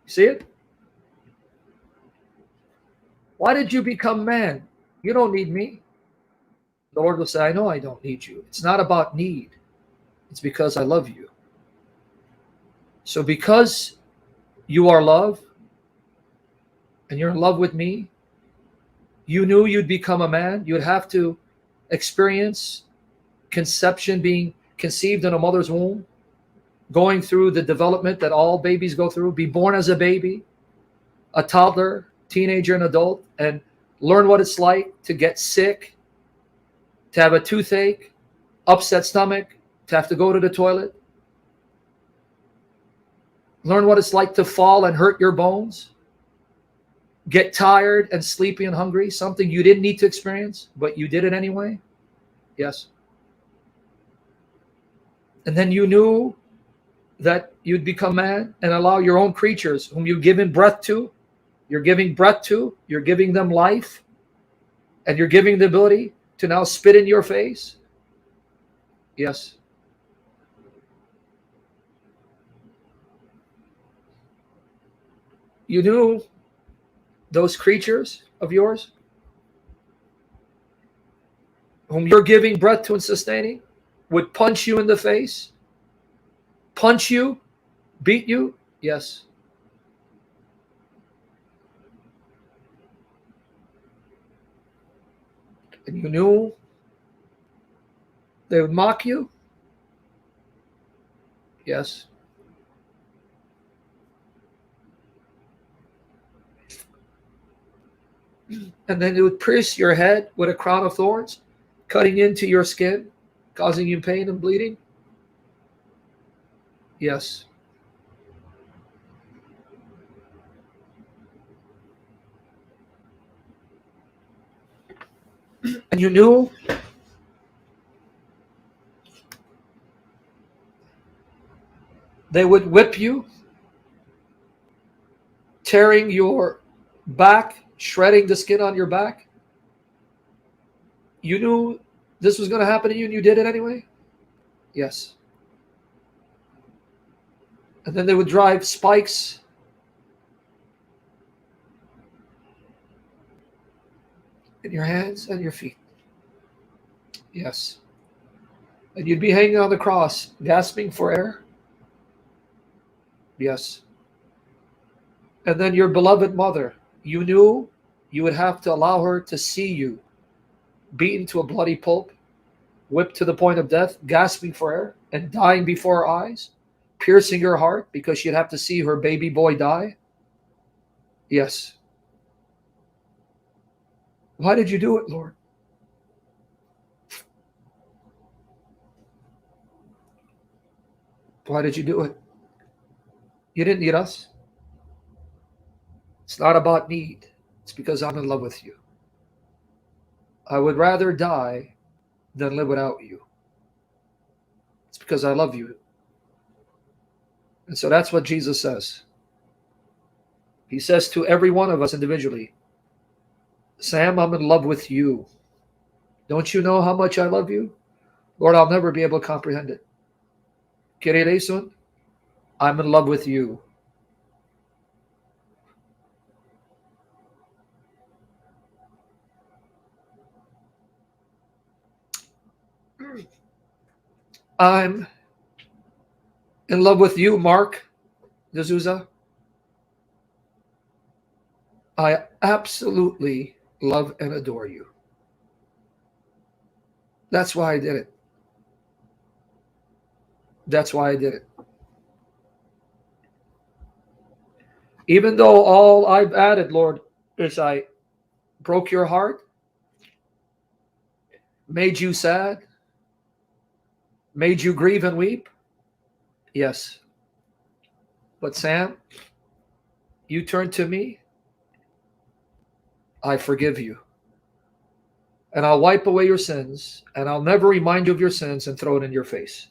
See it? Why did you become man? You don't need me. The Lord will say, I know I don't need you. It's not about need. It's because I love you. So because you are love and you're in love with me, you knew you'd become a man. You'd have to experience conception, being conceived in a mother's womb, going through the development that all babies go through, be born as a baby, a toddler, teenager, and adult, and learn what it's like to get sick, to have a toothache, upset stomach, to have to go to the toilet. Learn what it's like to fall and hurt your bones, get tired and sleepy and hungry, something you didn't need to experience, but you did it anyway. Yes. And then you knew that you'd become man and allow your own creatures whom you've given breath to, you're giving breath to, you're giving them life, and you're giving the ability to now spit in your face. Yes. You knew those creatures of yours whom you're giving breath to and sustaining would punch you in the face, punch you, beat you. Yes. And you knew they would mock you. Yes. And then it would pierce your head with a crown of thorns, cutting into your skin, causing you pain and bleeding. Yes. And you knew they would whip you, tearing your back, shredding the skin on your back. You knew this was going to happen to you and you did it anyway? Yes. And then they would drive spikes in your hands and your feet. Yes. And you'd be hanging on the cross, gasping for air. Yes. And then your beloved mother, you knew you would have to allow her to see you beaten to a bloody pulp, whipped to the point of death, gasping for air, and dying before her eyes, piercing her heart because she'd have to see her baby boy die. Yes. Why did you do it, Lord? Why did you do it? You didn't need us. It's not about need. It's because I'm in love with you. I would rather die than live without you. It's because I love you. And so that's what Jesus says. He says to every one of us individually, Sam, I'm in love with you. Don't you know how much I love you? Lord, I'll never be able to comprehend it. Kyrie eleison, I'm in love with you. I'm in love with you, Mark D'Souza. I absolutely love and adore you. That's why I did it. That's why I did it. Even though all I've added, Lord, is I broke your heart, made you sad, made you grieve and weep. Yes. But Sam, you turn to me, I forgive you. And I'll wipe away your sins, and I'll never remind you of your sins and throw it in your face.